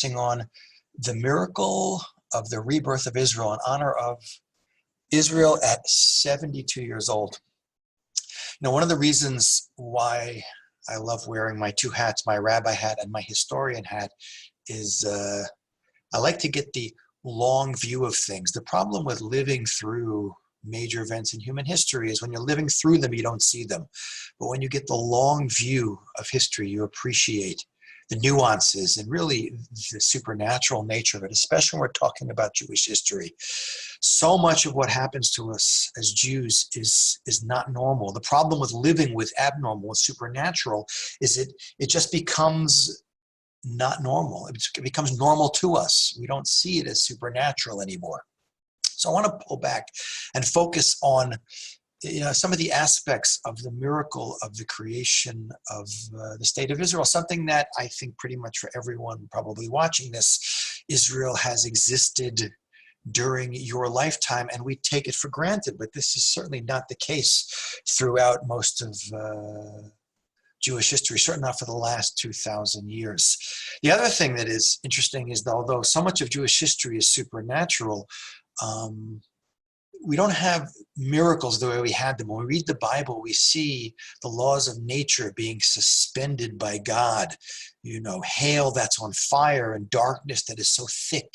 on the miracle of the rebirth of Israel in honor of Israel at 72 years old. One of the reasons why I love wearing my two hats, my rabbi hat and my historian hat, is I like to get the long view of things. The problem with living through major events in human history is when you're living through them, you don't see them. But when you get the long view of history, you appreciate the nuances and really the supernatural nature of it, especially when we're talking about Jewish history. So much of what happens to us as Jews is not normal. The problem with living with abnormal and supernatural is it just becomes not normal. It becomes normal to us. We don't see it as supernatural anymore. So I want to pull back and focus on some of the aspects of the miracle of the creation of the state of Israel, something that I think pretty much for everyone probably watching this, Israel has existed during your lifetime, and we take it for granted, but this is certainly not the case throughout most of Jewish history, certainly not for the last 2,000 years. The other thing that is interesting is that although so much of Jewish history is supernatural, we don't have miracles the way we had them. When we read the Bible, we see the laws of nature being suspended by God. Hail that's on fire and darkness that is so thick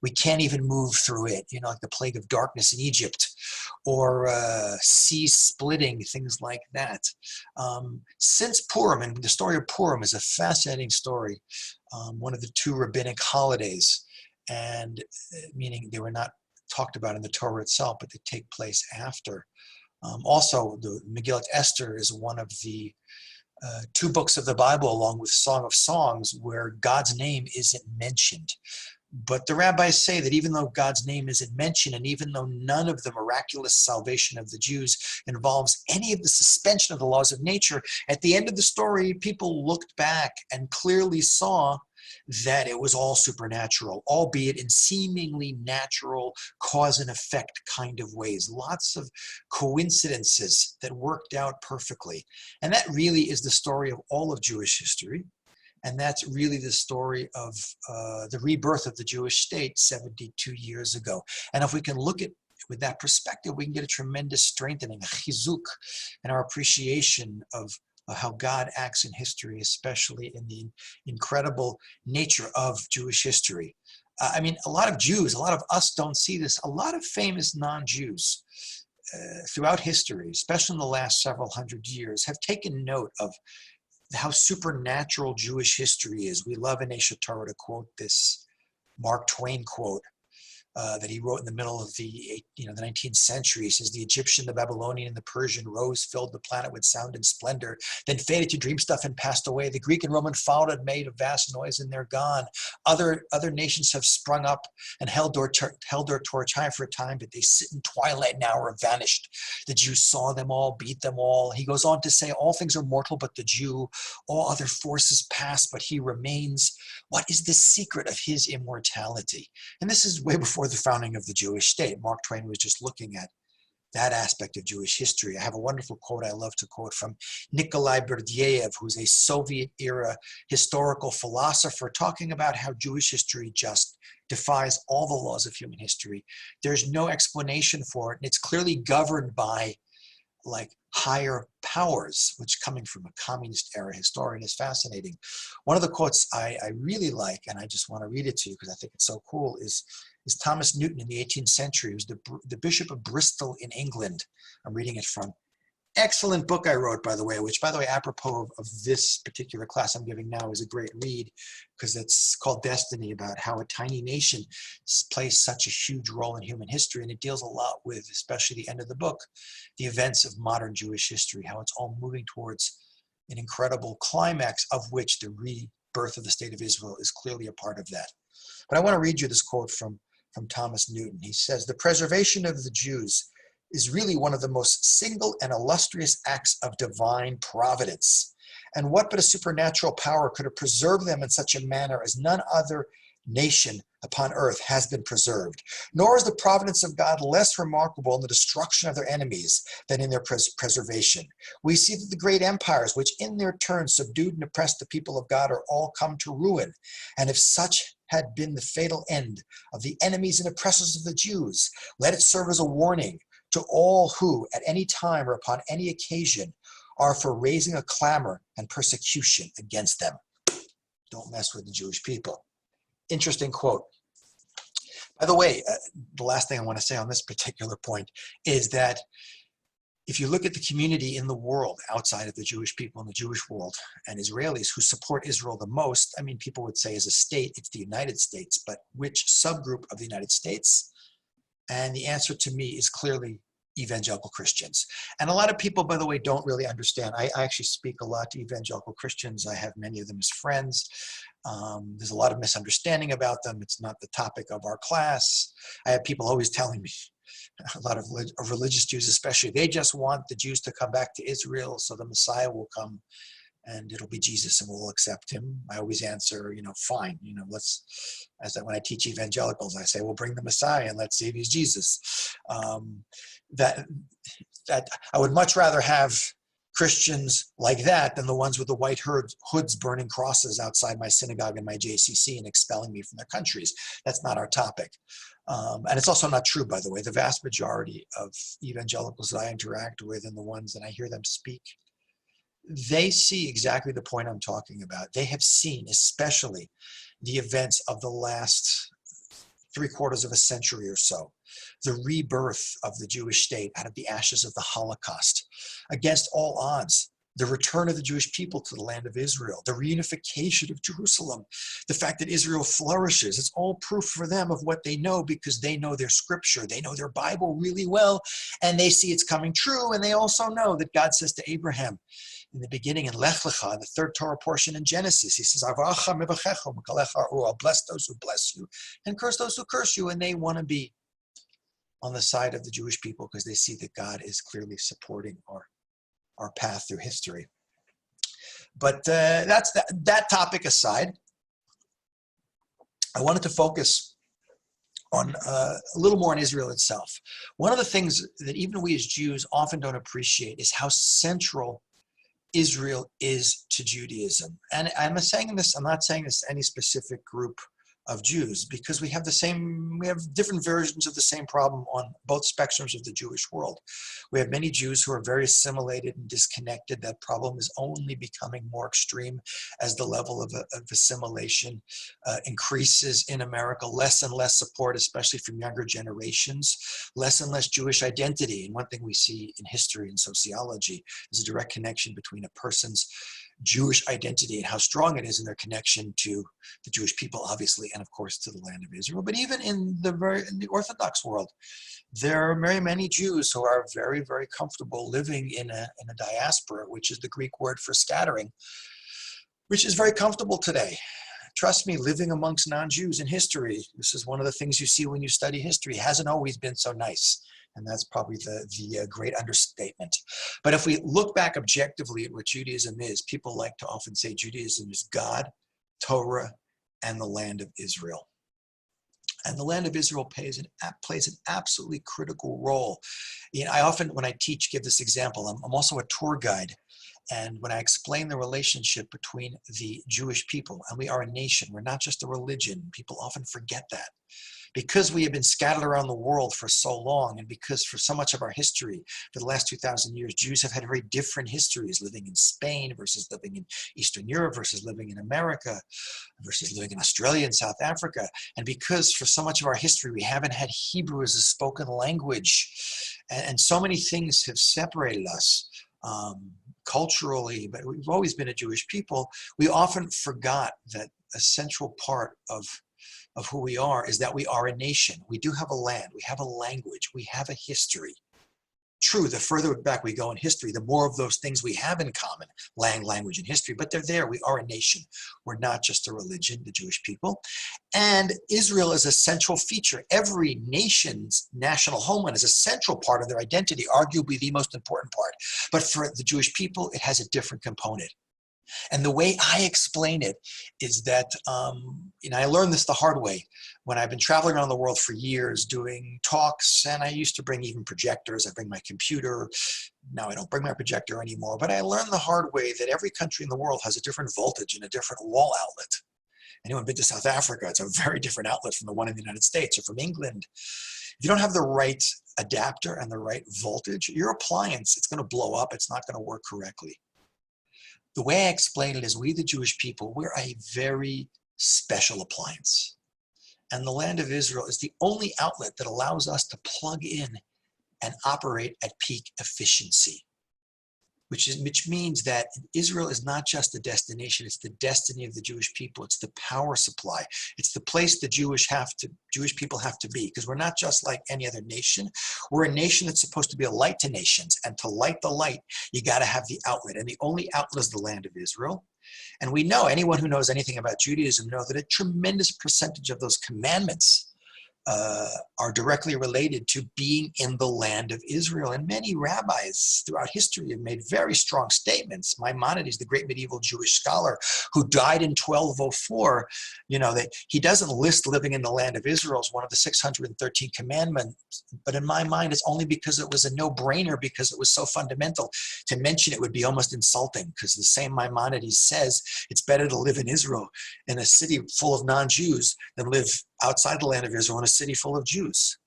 we can't even move through it, like the plague of darkness in Egypt, or sea splitting, things like that. Since Purim, and the story of Purim is a fascinating story, one of the two rabbinic holidays, and meaning they were not talked about in the Torah itself, but they take place after. Also, the Megillat Esther is one of the two books of the Bible, along with Song of Songs, where God's name isn't mentioned. But the rabbis say that even though God's name isn't mentioned, and even though none of the miraculous salvation of the Jews involves any of the suspension of the laws of nature, at the end of the story, people looked back and clearly saw that it was all supernatural, albeit in seemingly natural cause and effect kind of ways. Lots of coincidences that worked out perfectly. And that really is the story of all of Jewish history. And that's really the story of the rebirth of the Jewish state 72 years ago. And if we can look at with that perspective, we can get a tremendous strengthening, a chizuk, in our appreciation of how God acts in history, especially in the incredible nature of Jewish history. A lot of Jews, a lot of us don't see this. A lot of famous non-Jews throughout history, especially in the last several hundred years, have taken note of how supernatural Jewish history is. We love in Aish to quote this Mark Twain quote that he wrote in the middle of the 19th century. He says, "The Egyptian, the Babylonian, and the Persian rose, filled the planet with sound and splendor, then faded to dream stuff and passed away. The Greek and Roman followed and made a vast noise, and they're gone. Other nations have sprung up and held their torch high for a time, but they sit in twilight now or have vanished. The Jews saw them all, beat them all." He goes on to say, "All things are mortal but the Jew. All other forces pass, but he remains. What is the secret of his immortality?" And this is way before the founding of the Jewish state. Mark Twain was just looking at that aspect of Jewish history. I have a wonderful quote I love to quote from Nikolai Berdyaev, who's a Soviet-era historical philosopher, talking about how Jewish history just defies all the laws of human history. There's no explanation for it, and it's clearly governed by higher powers, which, coming from a communist era historian, is fascinating. One of the quotes I really like, and I just want to read it to you because I think it's so cool, is Thomas Newton in the 18th century, who's the Bishop of Bristol in England. I'm reading it from. Excellent book I wrote, by the way, which, by the way, apropos of this particular class I'm giving now, is a great read because it's called Destiny, about how a tiny nation plays such a huge role in human history. And it deals a lot with, especially the end of the book, the events of modern Jewish history, how it's all moving towards an incredible climax, of which the rebirth of the state of Israel is clearly a part of that. But I want to read you this quote from Thomas Newton. He says, "The preservation of the Jews is really one of the most single and illustrious acts of divine providence. And what but a supernatural power could have preserved them in such a manner as none other nation upon earth has been preserved? Nor is the providence of God less remarkable in the destruction of their enemies than in their preservation. We see that the great empires, which in their turn subdued and oppressed the people of God, are all come to ruin. And if such had been the fatal end of the enemies and oppressors of the Jews, let it serve as a warning to all who, at any time or upon any occasion, are for raising a clamor and persecution against them. Don't mess with the Jewish people. Interesting quote. By the way, the last thing I want to say on this particular point is that if you look at the community in the world outside of the Jewish people in the Jewish world and Israelis who support Israel the most, I mean, people would say as a state, it's the United States, but which subgroup of the United States? And the answer to me is clearly evangelical Christians. And a lot of people, by the way, don't really understand. I actually speak a lot to evangelical Christians. I have many of them as friends. There's a lot of misunderstanding about them. It's not the topic of our class. I have people always telling me, a lot of religious Jews especially, they just want the Jews to come back to Israel so the Messiah will come and it'll be Jesus and we'll accept him. I always answer, fine, when I teach evangelicals, I say, well, bring the Messiah and let's see if he's Jesus. That I would much rather have Christians like that than the ones with the white hoods burning crosses outside my synagogue and my JCC and expelling me from their countries. That's not our topic. And it's also not true, by the way. The vast majority of evangelicals that I interact with and the ones that I hear them speak, they see exactly the point I'm talking about. They have seen, especially the events of the last 3/4 of a century or so, the rebirth of the Jewish state out of the ashes of the Holocaust, against all odds, the return of the Jewish people to the land of Israel, the reunification of Jerusalem, the fact that Israel flourishes. It's all proof for them of what they know because they know their scripture, they know their Bible really well, and they see it's coming true, and they also know that God says to Abraham in the beginning in Lech Lecha, in the third Torah portion in Genesis, he says, I'll bless those who bless you and curse those who curse you, and they want to be on the side of the Jewish people because they see that God is clearly supporting our path through history. But that's that topic aside. I wanted to focus on a little more on Israel itself. One of the things that even we as Jews often don't appreciate is how central Israel is to Judaism. And I'm not saying this to any specific group of Jews, because we have different versions of the same problem on both spectrums of the Jewish world. We have many Jews who are very assimilated and disconnected. That problem is only becoming more extreme as the level of assimilation increases in America. Less and less support, especially from younger generations, less and less Jewish identity. And one thing we see in history and sociology is a direct connection between a person's Jewish identity and how strong it is in their connection to the Jewish people, obviously, and of course to the land of Israel. But even in the Orthodox world, there are very many Jews who are very, very comfortable living in a diaspora, which is the Greek word for scattering, which is very comfortable today. Trust me, living amongst non-Jews in history, this is one of the things you see when you study history, hasn't always been so nice. And that's probably the great understatement. But if we look back objectively at what Judaism is, people like to often say Judaism is God, Torah, and the land of Israel. And the land of Israel plays an absolutely critical role. I often, when I teach, give this example. I'm also a tour guide. And when I explain the relationship between the Jewish people, and we are a nation, we're not just a religion, people often forget that. Because we have been scattered around the world for so long, and because for so much of our history, for the last 2,000 years, Jews have had very different histories, living in Spain versus living in Eastern Europe versus living in America versus living in Australia and South Africa. And because for so much of our history, we haven't had Hebrew as a spoken language, and so many things have separated us culturally, but we've always been a Jewish people. We often forgot that a central part of who we are is that we are a nation. We do have a land, we have a language, we have a history. True, the further back we go in history, the more of those things we have in common, language, and history, but they're there. We are a nation. We're not just a religion, the Jewish people. And Israel is a central feature. Every nation's national homeland is a central part of their identity, arguably the most important part. But for the Jewish people, it has a different component. And the way I explain it is that, I learned this the hard way when I've been traveling around the world for years doing talks, and I used to bring even projectors. I bring my computer. Now I don't bring my projector anymore, but I learned the hard way that every country in the world has a different voltage and a different wall outlet. Anyone been to South Africa? It's a very different outlet from the one in the United States or from England. If you don't have the right adapter and the right voltage, your appliance, it's going to blow up. It's not going to work correctly. The way I explain it is we, the Jewish people, we're a very special appliance. And the land of Israel is the only outlet that allows us to plug in and operate at peak efficiency, which means that Israel is not just a destination, it's the destiny of the Jewish people. It's the power supply. It's the place the Jewish people have to be, because we're not just like any other nation. We're a nation that's supposed to be a light to nations, and to light the light, you got to have the outlet, and the only outlet is the land of Israel. And we know, anyone who knows anything about Judaism knows that a tremendous percentage of those commandments are directly related to being in the land of Israel. And many rabbis throughout history have made very strong statements. Maimonides, the great medieval Jewish scholar who died in 1204, that he doesn't list living in the land of Israel as one of the 613 commandments, but in my mind, it's only because it was a no-brainer, because it was so fundamental. To mention it would be almost insulting, because the same Maimonides says it's better to live in Israel, in a city full of non-Jews, than live outside the land of Israel in a city full of Jews.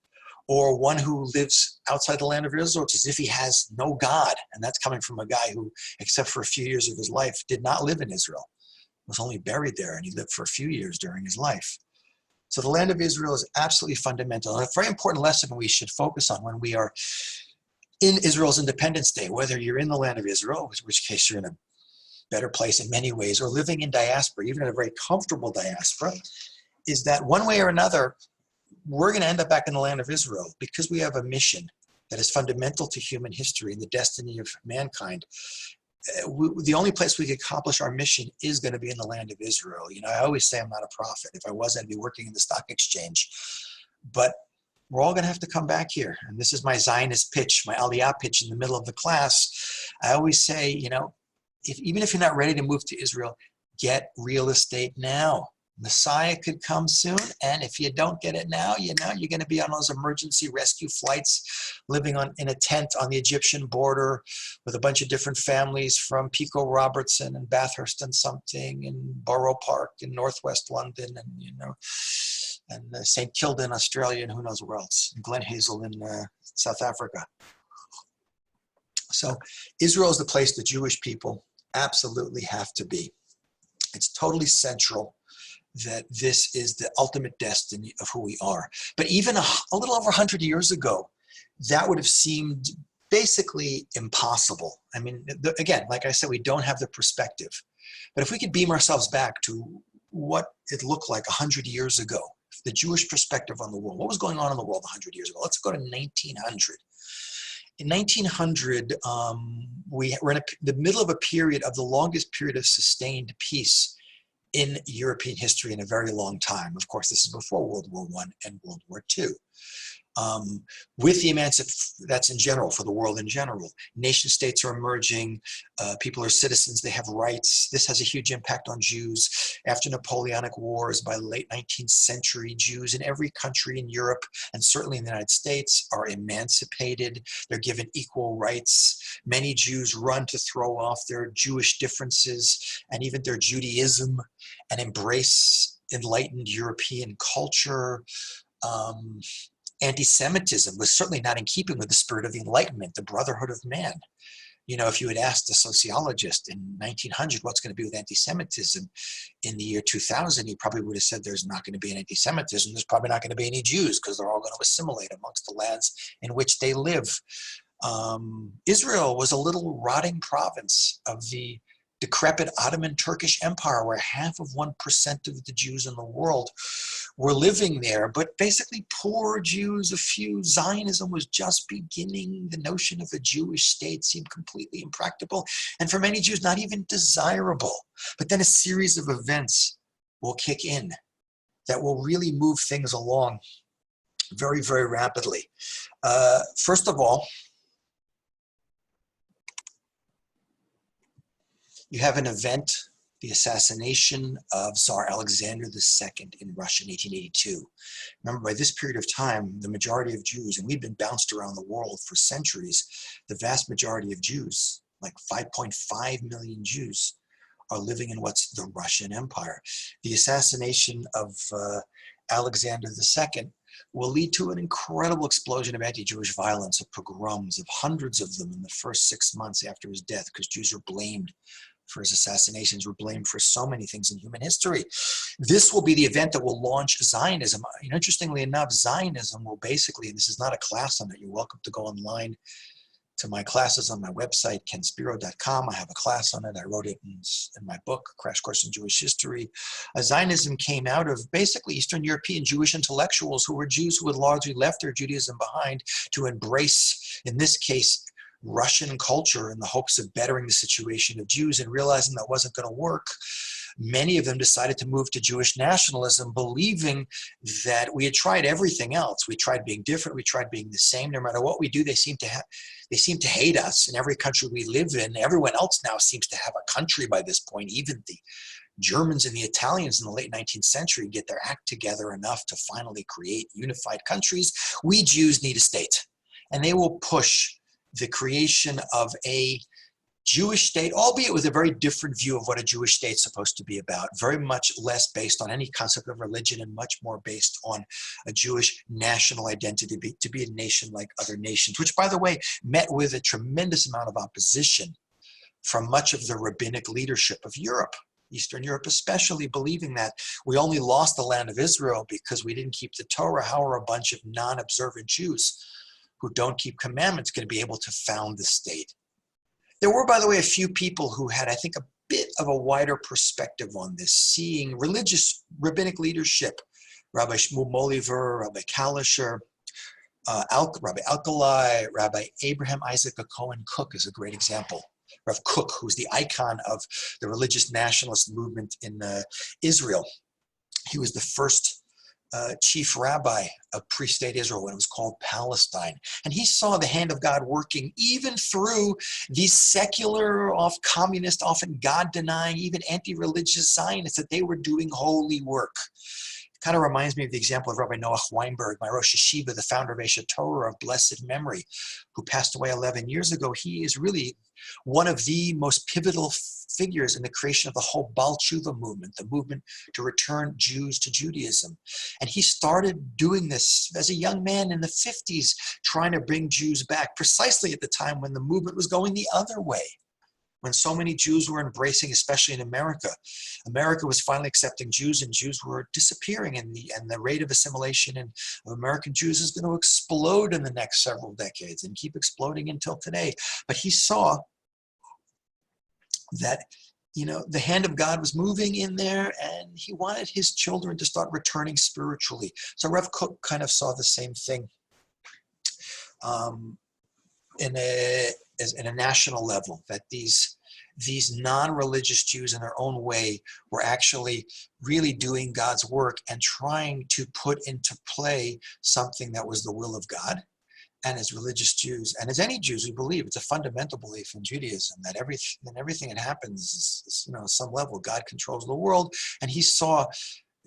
Or one who lives outside the land of Israel, it's as if he has no God. And that's coming from a guy who, except for a few years of his life, did not live in Israel, was only buried there, and he lived for a few years during his life. So the land of Israel is absolutely fundamental, and a very important lesson we should focus on when we are in Israel's Independence Day, whether you're in the land of Israel, in which case you're in a better place in many ways, or living in diaspora, even in a very comfortable diaspora, is that one way or another, we're going to end up back in the land of Israel, because we have a mission that is fundamental to human history and the destiny of mankind. The only place we can accomplish our mission is going to be in the land of Israel. I always say I'm not a prophet. If I was, I'd be working in the stock exchange. But we're all going to have to come back here. And this is my Zionist pitch, my Aliyah pitch in the middle of the class. I always say, even if you're not ready to move to Israel, get real estate now. Messiah could come soon, and if you don't get it now, you're going to be on those emergency rescue flights, living in a tent on the Egyptian border with a bunch of different families from Pico Robertson and Bathurst and something, and Borough Park in northwest London, and St. Kilda in Australia, and who knows where else, and Glen Hazel in South Africa. So Israel is the place the Jewish people absolutely have to be. It's totally central that this is the ultimate destiny of who we are. But even a little over 100 years ago, that would have seemed basically impossible. I mean, again, like I said, we don't have the perspective. But if we could beam ourselves back to what it looked like 100 years ago, the Jewish perspective on the world, what was going on in the world 100 years ago? Let's go to 1900. In 1900, we were in the middle of a period of the longest period of sustained peace in European history in a very long time. Of course, this is before World War I and World War II. With the emancipation, that's in general, for the world in general. Nation states are emerging, people are citizens, they have rights. This has a huge impact on Jews. After Napoleonic Wars, by the late 19th century, Jews in every country in Europe, and certainly in the United States, are emancipated. They're given equal rights. Many Jews run to throw off their Jewish differences and even their Judaism and embrace enlightened European culture. Anti-Semitism was certainly not in keeping with the spirit of the Enlightenment, the brotherhood of man. If you had asked a sociologist in 1900 what's going to be with anti-Semitism in the year 2000, he probably would have said there's not going to be an anti-Semitism. There's probably not going to be any Jews, because they're all going to assimilate amongst the lands in which they live. Israel was a little rotting province of the decrepit Ottoman Turkish Empire, where half of 1% of the Jews in the world were living there, but basically poor Jews, a few. Zionism was just beginning. The notion of a Jewish state seemed completely impractical, and for many Jews, not even desirable. But then a series of events will kick in that will really move things along very, very rapidly. First of all, you have an event, the assassination of Tsar Alexander II in Russia in 1882. Remember, by this period of time, the majority of Jews, and we've been bounced around the world for centuries, the vast majority of Jews, like 5.5 million Jews, are living in what's the Russian Empire. The assassination of Alexander II will lead to an incredible explosion of anti-Jewish violence, of pogroms, of hundreds of them in the first 6 months after his death, because Jews were blamed for his assassinations, were blamed for so many things in human history. This will be the event that will launch Zionism. Interestingly enough, Zionism will basically, and this is not a class on it, you're welcome to go online to my classes on my website, kenspiro.com. I have a class on it. I wrote it in my book, Crash Course in Jewish History. Zionism came out of basically Eastern European Jewish intellectuals who were Jews who had largely left their Judaism behind to embrace, in this case, Russian culture in the hopes of bettering the situation of Jews, and realizing that wasn't going to work. Many of them decided to move to Jewish nationalism, believing that we had tried everything else. We tried being different. We tried being the same. No matter what we do, they seem to hate us. In every country we live in, everyone else now seems to have a country by this point. Even the Germans and the Italians in the late 19th century get their act together enough to finally create unified countries. We Jews need a state, and they will push the creation of a Jewish state, albeit with a very different view of what a Jewish state's supposed to be about, very much less based on any concept of religion and much more based on a Jewish national identity, to be a nation like other nations, which, by the way, met with a tremendous amount of opposition from much of the rabbinic leadership of Europe, Eastern Europe especially, believing that we only lost the land of Israel because we didn't keep the Torah. How are a bunch of non-observant Jews who don't keep commandments going to be able to found the state? There were, by the way, a few people who had, I think, a bit of a wider perspective on this, seeing religious rabbinic leadership. Rabbi Shmuel Moliver, Rabbi Kalisher, Rabbi Alkali, Rabbi Abraham Isaac Cohen Cook is a great example. Rav Kook, who's the icon of the religious nationalist movement in Israel. He was the first chief rabbi of pre-state Israel when it was called Palestine. And he saw the hand of God working even through these secular, communist, often God-denying, even anti-religious Zionists, that they were doing holy work. It kind of reminds me of the example of Rabbi Noah Weinberg, my Rosh Hashiva, the founder of Aish Torah of blessed memory, who passed away 11 years ago. He is really one of the most pivotal figures in the creation of the whole Baal Tshuva movement, the movement to return Jews to Judaism. And he started doing this as a young man in the 50s, trying to bring Jews back, precisely at the time when the movement was going the other way, when so many Jews were embracing, especially in America. America was finally accepting Jews, and Jews were disappearing, and the rate of assimilation of American Jews is going to explode in the next several decades and keep exploding until today. But he saw that, the hand of God was moving in there, and he wanted his children to start returning spiritually. So Rav Kook kind of saw the same thing in a national level, that these non-religious Jews in their own way were actually really doing God's work and trying to put into play something that was the will of God. And as religious Jews, and as any Jews, we believe it's a fundamental belief in Judaism that everything that happens is, at some level, God controls the world. And he saw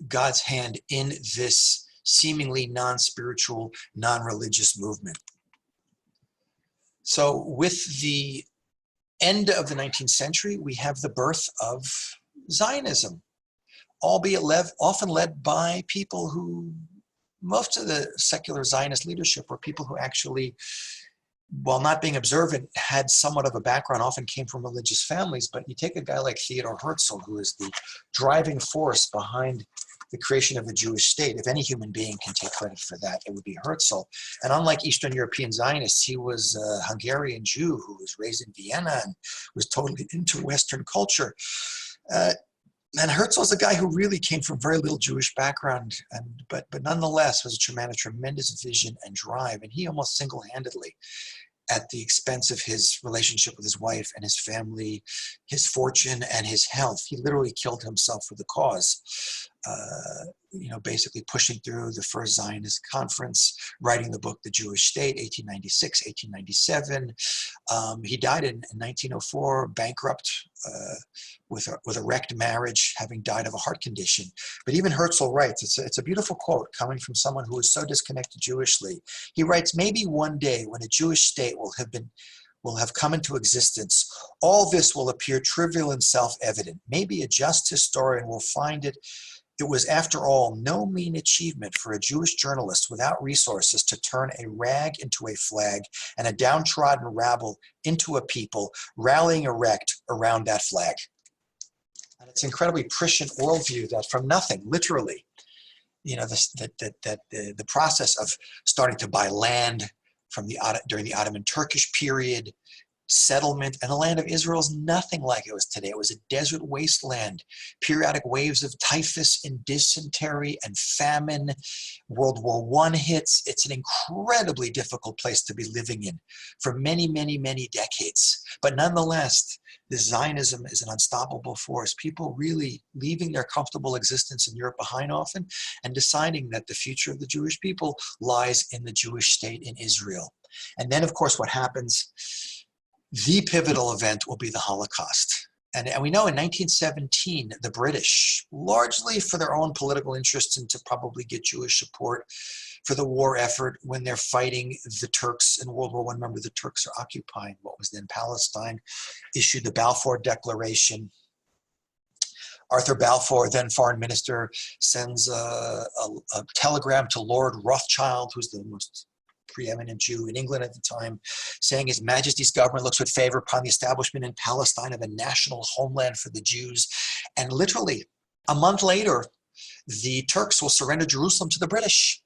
God's hand in this seemingly non-spiritual, non-religious movement. So with the end of the 19th century, we have the birth of Zionism, albeit often led by people who, most of the secular Zionist leadership were people who actually, while not being observant, had somewhat of a background, often came from religious families. But you take a guy like Theodor Herzl, who is the driving force behind the creation of a Jewish state. If any human being can take credit for that, it would be Herzl. And unlike Eastern European Zionists, he was a Hungarian Jew who was raised in Vienna and was totally into Western culture. And Herzl is a guy who really came from very little Jewish background, but nonetheless was a tremendous vision and drive. And he almost single-handedly, at the expense of his relationship with his wife and his family, his fortune and his health, he literally killed himself for the cause. Basically pushing through the first Zionist conference, writing the book, The Jewish State, 1896, 1897. He died in 1904, bankrupt, with a wrecked marriage, having died of a heart condition. But even Herzl writes, it's a beautiful quote coming from someone who is so disconnected Jewishly. He writes, maybe one day when a Jewish state will will have come into existence. All this will appear trivial and self-evident. Maybe a just historian will find it was, after all, no mean achievement for a Jewish journalist without resources to turn a rag into a flag and a downtrodden rabble into a people rallying erect around that flag. And it's an incredibly prescient worldview that from nothing, literally, the process of starting to buy land during the Ottoman Turkish period, settlement, and the land of Israel is nothing like it was today. It was a desert wasteland, periodic waves of typhus and dysentery and famine. World War I hits. It's an incredibly difficult place to be living in for many, many, many decades. But nonetheless, this Zionism is an unstoppable force. People really leaving their comfortable existence in Europe behind often and deciding that the future of the Jewish people lies in the Jewish state in Israel. And then, of course, what happens, the pivotal event will be the Holocaust. And we know in 1917, the British, largely for their own political interests and to probably get Jewish support for the war effort when they're fighting the Turks in World War I. Remember, the Turks are occupying what was then Palestine, issued the Balfour Declaration. Arthur Balfour, then foreign minister, sends a telegram to Lord Rothschild, who's the most preeminent Jew in England at the time, saying His Majesty's government looks with favor upon the establishment in Palestine of a national homeland for the Jews. And literally, a month later, the Turks will surrender Jerusalem to the British.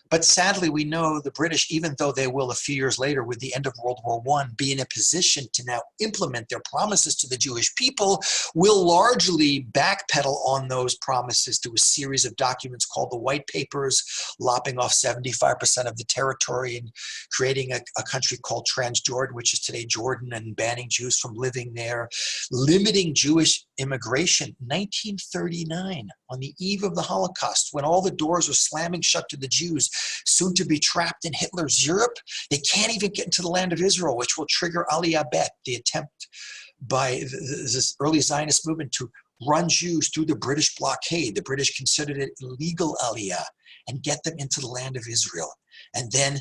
But sadly, we know the British, even though they will a few years later with the end of World War I be in a position to now implement their promises to the Jewish people, will largely backpedal on those promises through a series of documents called the White Papers, lopping off 75% of the territory and creating a country called Transjordan, which is today Jordan, and banning Jews from living there, limiting Jewish immigration. 1939, on the eve of the Holocaust, when all the doors were slamming shut to the Jews, soon to be trapped in Hitler's Europe, they can't even get into the land of Israel, which will trigger Aliyah Bet, the attempt by this early Zionist movement to run Jews through the British blockade. The British considered it illegal Aliyah and get them into the land of Israel. And then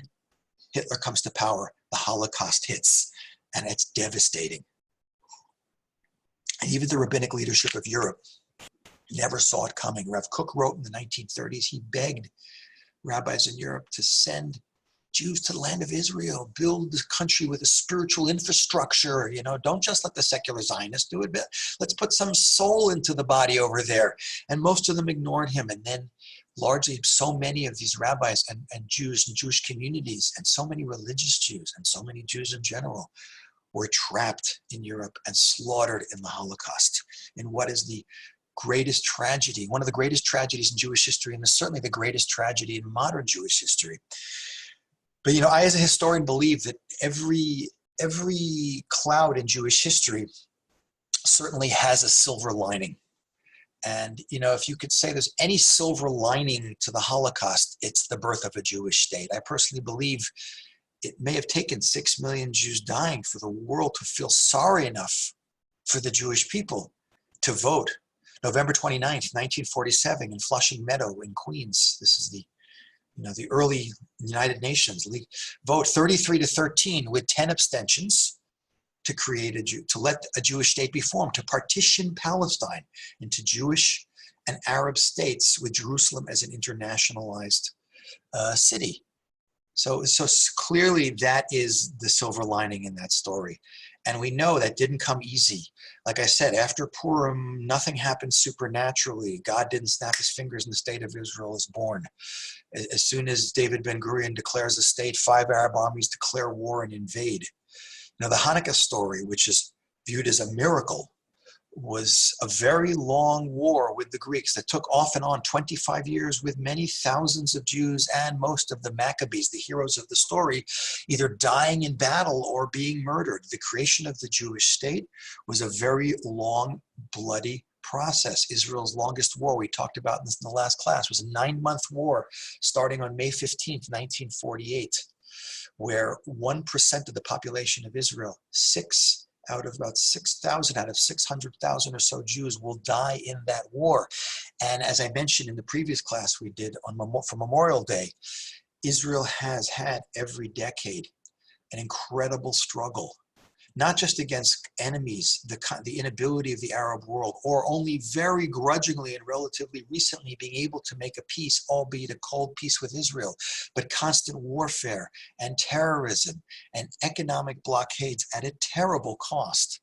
Hitler comes to power, the Holocaust hits, and it's devastating. And even the rabbinic leadership of Europe never saw it coming. Rev. Kook wrote in the 1930s, he begged rabbis in Europe to send Jews to the land of Israel, build the country with a spiritual infrastructure. Don't just let the secular Zionists do it, but let's put some soul into the body over there. And most of them ignored him. And then largely so many of these rabbis and Jews and Jewish communities and so many religious Jews and so many Jews in general were trapped in Europe and slaughtered in the Holocaust in what is the greatest tragedy, one of the greatest tragedies in Jewish history, and certainly the greatest tragedy in modern Jewish history. But I, as a historian, believe that every cloud in Jewish history certainly has a silver lining. And if you could say there's any silver lining to the Holocaust, it's the birth of a Jewish state. I personally believe it may have taken 6 million Jews dying for the world to feel sorry enough for the Jewish people to vote. November 29th, 1947, in Flushing Meadow in Queens. This is the early United Nations vote 33-13 with 10 abstentions to let a Jewish state be formed, to partition Palestine into Jewish and Arab states with Jerusalem as an internationalized city. So clearly that is the silver lining in that story. And we know that didn't come easy. Like I said, after Purim, nothing happened supernaturally. God didn't snap his fingers and the state of Israel is born. As soon as David Ben-Gurion declares a state, 5 Arab armies declare war and invade. Now, the Hanukkah story, which is viewed as a miracle, was a very long war with the Greeks that took off and on 25 years with many thousands of Jews and most of the Maccabees, the heroes of the story, either dying in battle or being murdered. The creation of the Jewish state was a very long, bloody process. Israel's longest war, we talked about this in the last class, was a 9-month war starting on May 15th, 1948, where 1% of the population of Israel, 6 out of about 6,000 out of 600,000 or so Jews will die in that war. And as I mentioned in the previous class we did for Memorial Day, Israel has had every decade an incredible struggle not just against enemies, the inability of the Arab world, or only very grudgingly and relatively recently being able to make a peace, albeit a cold peace with Israel, but constant warfare and terrorism and economic blockades at a terrible cost.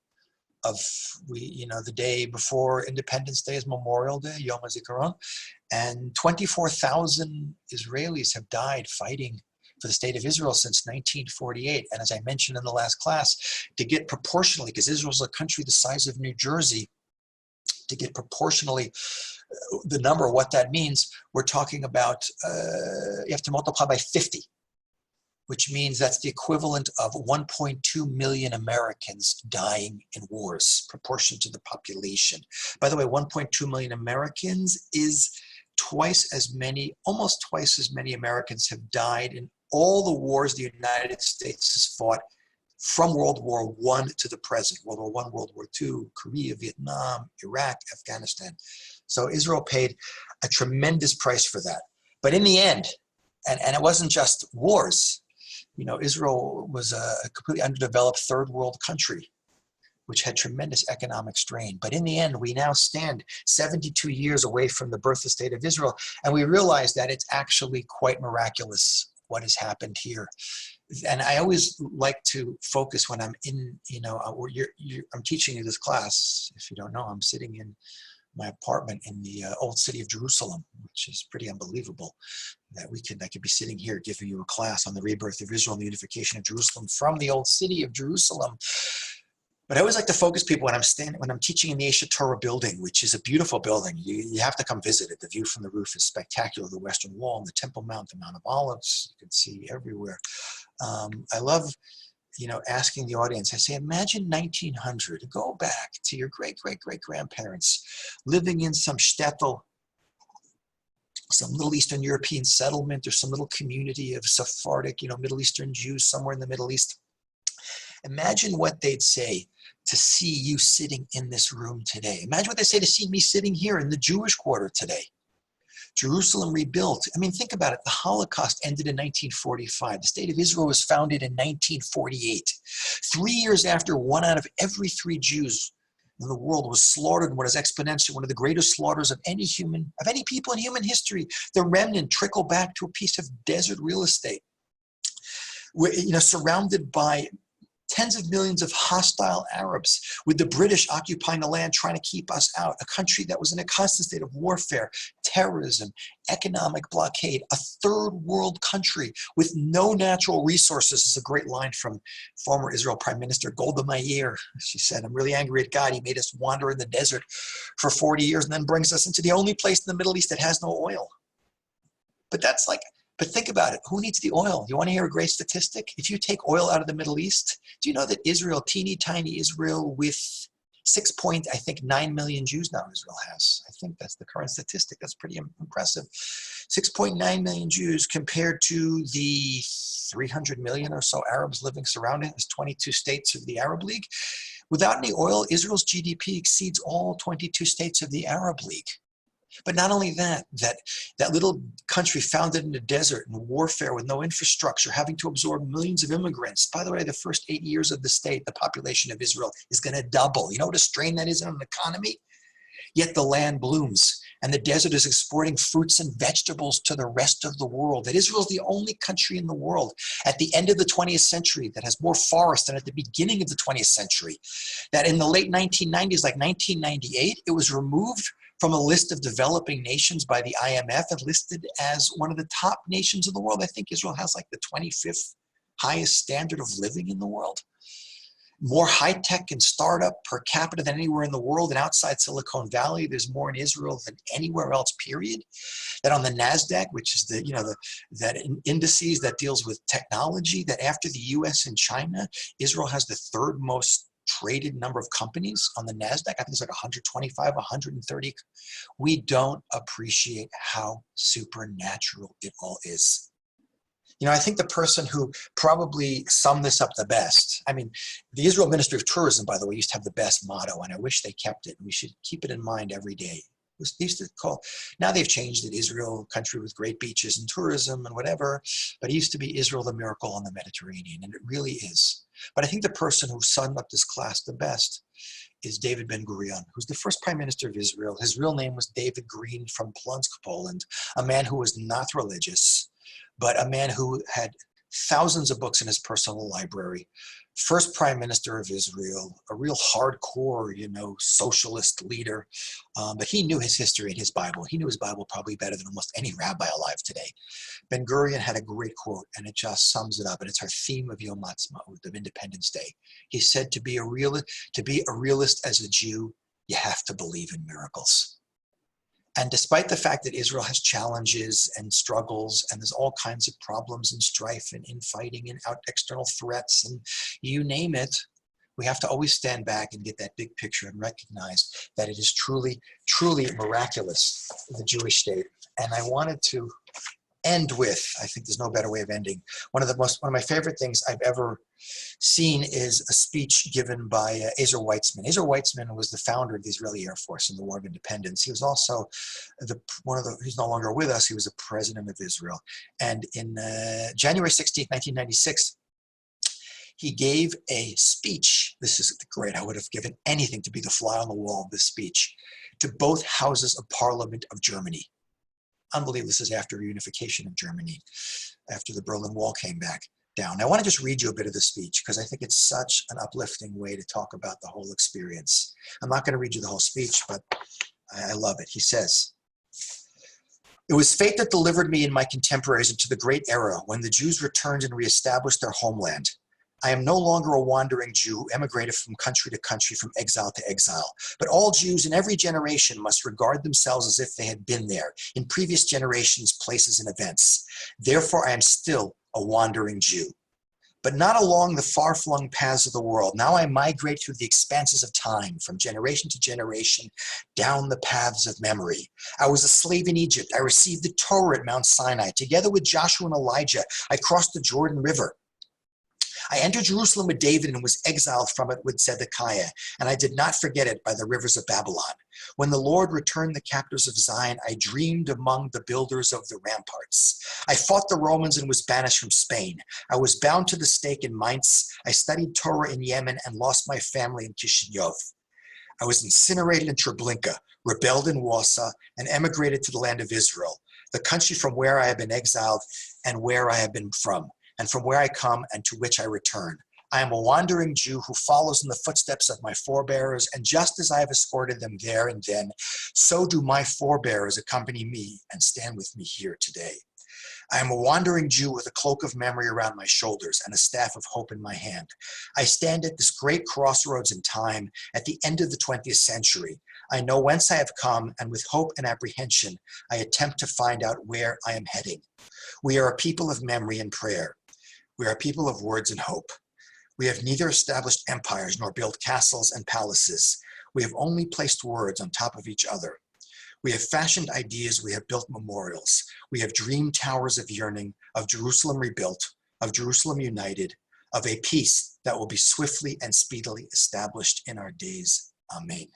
The day before Independence Day is Memorial Day, Yom HaZikaron, and 24,000 Israelis have died fighting for the state of Israel since 1948. And as I mentioned in the last class, to get proportionally, because Israel's a country the size of New Jersey, to get proportionally the number, what that means, we're talking about, you have to multiply by 50, which means that's the equivalent of 1.2 million Americans dying in wars, proportion to the population. By the way, 1.2 million Americans is almost twice as many Americans have died in all the wars the United States has fought from World War I to the present. World War I, World War II, Korea, Vietnam, Iraq, Afghanistan. So Israel paid a tremendous price for that. But in the end, and it wasn't just wars, Israel was a completely underdeveloped third world country, which had tremendous economic strain. But in the end, we now stand 72 years away from the birth of the state of Israel, and we realize that it's actually quite miraculous what has happened here. And I always like to focus when I'm in, I'm teaching you this class. If you don't know, I'm sitting in my apartment in the old city of Jerusalem, which is pretty unbelievable that I could be sitting here giving you a class on the rebirth of Israel and the unification of Jerusalem from the old city of Jerusalem. But I always like to focus people when I'm teaching in the Aish Torah building, which is a beautiful building. You have to come visit it. The view from the roof is spectacular. The Western Wall and the Temple Mount, the Mount of Olives, you can see everywhere. I love, asking the audience. I say, imagine 1900. Go back to your great-great-great-grandparents living in some shtetl, some Middle Eastern European settlement, or some little community of Sephardic, Middle Eastern Jews somewhere in the Middle East. Imagine what they'd say to see you sitting in this room today. Imagine what they say to see me sitting here in the Jewish quarter today. Jerusalem rebuilt. I mean, think about it. The Holocaust ended in 1945. The state of Israel was founded in 1948. 3 years after, 1 out of every 3 Jews in the world was slaughtered in what is exponentially one of the greatest slaughters of any people in human history. The remnant trickled back to a piece of desert real estate, surrounded by tens of millions of hostile Arabs, with the British occupying the land, trying to keep us out. A country that was in a constant state of warfare, terrorism, economic blockade, a third world country with no natural resources. This is a great line from former Israel Prime Minister Golda Meir. She said, I'm really angry at God. He made us wander in the desert for 40 years and then brings us into the only place in the Middle East that has no oil. But think about it. Who needs the oil? You want to hear a great statistic? If you take oil out of the Middle East, do you know that Israel, teeny tiny Israel with 9 million Jews now Israel has? I think that's the current statistic. That's pretty impressive. 6.9 million Jews compared to the 300 million or so Arabs living surrounding us, 22 states of the Arab League. Without any oil, Israel's GDP exceeds all 22 states of the Arab League. But not only that little country founded in the desert in warfare with no infrastructure, having to absorb millions of immigrants. By the way, the first 8 years of the state, the population of Israel is going to double. You know what a strain that is on an economy? Yet the land blooms, and the desert is exporting fruits and vegetables to the rest of the world. That Israel is the only country in the world at the end of the 20th century that has more forest than at the beginning of the 20th century. That in the late 1990s, like 1998, it was removed from a list of developing nations by the IMF and listed as one of the top nations in the world. I think Israel has like the 25th highest standard of living in the world. More high-tech and startup per capita than anywhere in the world, and outside Silicon Valley, there's more in Israel than anywhere else, period. That on the NASDAQ, which is that indices that deals with technology, that after the US and China, Israel has the third most traded number of companies on the NASDAQ. I think it's like 125, 130. We don't appreciate how supernatural it all is. I think the person who probably summed this up the best, the Israel Ministry of Tourism, by the way, used to have the best motto, and I wish they kept it. We should keep it in mind every day. They used to call, now they've changed it, Israel, country with great beaches and tourism and whatever, but it used to be Israel, the miracle on the Mediterranean, and it really is. But I think the person who summed up this class the best is David Ben-Gurion, who's the first prime minister of Israel. His real name was David Green from Plonsk, Poland, a man who was not religious, but a man who had thousands of books in his personal library. First prime minister of Israel, a real hardcore, socialist leader. But he knew his history and his Bible. He knew his Bible probably better than almost any rabbi alive today. Ben-Gurion had a great quote, and it just sums it up, and it's our theme of Yom Ha'atzmaut, of Independence Day. He said, to be a realist as a Jew, you have to believe in miracles. And despite the fact that Israel has challenges and struggles, and there's all kinds of problems and strife and infighting and external threats, and you name it, we have to always stand back and get that big picture and recognize that it is truly, truly miraculous, the Jewish state. And I wanted to end with, I think there's no better way of ending, one of my favorite things I've ever seen is a speech given by Ezer Weitzman. Ezer Weitzman was the founder of the Israeli Air Force in the War of Independence. He was also he's no longer with us, he was a president of Israel. And in January 16th, 1996, he gave a speech. This is great. I would have given anything to be the fly on the wall of this speech, to both houses of parliament of Germany. Unbelievable. This is after reunification of Germany, after the Berlin Wall came back down. I want to just read you a bit of the speech because I think it's such an uplifting way to talk about the whole experience. I'm not going to read you the whole speech, but I love it. He says, "It was fate that delivered me and my contemporaries into the great era when the Jews returned and reestablished their homeland. I am no longer a wandering Jew who emigrated from country to country, from exile to exile. But all Jews in every generation must regard themselves as if they had been there in previous generations, places, and events. Therefore, I am still a wandering Jew. But not along the far-flung paths of the world. Now I migrate through the expanses of time, from generation to generation, down the paths of memory. I was a slave in Egypt. I received the Torah at Mount Sinai. Together with Joshua and Elijah, I crossed the Jordan River. I entered Jerusalem with David and was exiled from it with Zedekiah, and I did not forget it by the rivers of Babylon. When the Lord returned the captives of Zion, I dreamed among the builders of the ramparts. I fought the Romans and was banished from Spain. I was bound to the stake in Mainz. I studied Torah in Yemen and lost my family in Kishinev. I was incinerated in Treblinka, rebelled in Warsaw, and emigrated to the land of Israel, the country from where I have been exiled and where I have been from, and from where I come and to which I return. I am a wandering Jew who follows in the footsteps of my forebears, and just as I have escorted them there and then, so do my forebears accompany me and stand with me here today. I am a wandering Jew with a cloak of memory around my shoulders and a staff of hope in my hand. I stand at this great crossroads in time at the end of the 20th century. I know whence I have come, and with hope and apprehension, I attempt to find out where I am heading. We are a people of memory and prayer. We are a people of words and hope. We have neither established empires nor built castles and palaces. We have only placed words on top of each other. We have fashioned ideas, we have built memorials. We have dreamed towers of yearning, of Jerusalem rebuilt, of Jerusalem united, of a peace that will be swiftly and speedily established in our days. Amen."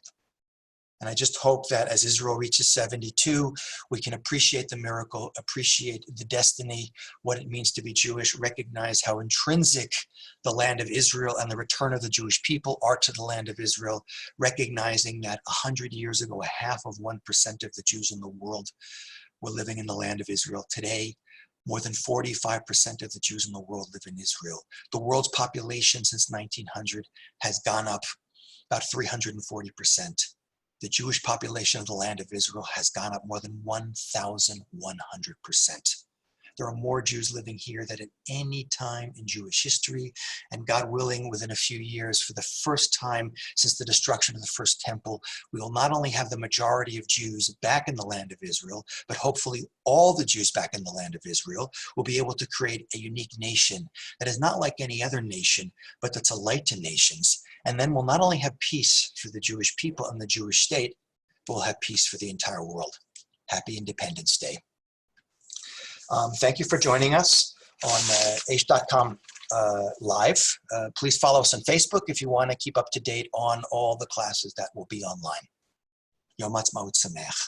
And I just hope that as Israel reaches 72, we can appreciate the miracle, appreciate the destiny, what it means to be Jewish, recognize how intrinsic the land of Israel and the return of the Jewish people are to the land of Israel, recognizing that 100 years ago, 0.5% of the Jews in the world were living in the land of Israel. Today, more than 45% of the Jews in the world live in Israel. The world's population since 1900 has gone up about 340%. The Jewish population of the land of Israel has gone up more than 1,100%. There are more Jews living here than at any time in Jewish history, and God willing, within a few years, for the first time since the destruction of the first temple, we will not only have the majority of Jews back in the land of Israel, but hopefully all the Jews back in the land of Israel will be able to create a unique nation that is not like any other nation, but that's a light to nations. And then we'll not only have peace for the Jewish people and the Jewish state, but we'll have peace for the entire world. Happy Independence Day. Thank you for joining us on Aish.com live. Please follow us on Facebook if you want to keep up to date on all the classes that will be online. Yom Ha'atzmaut Sameach.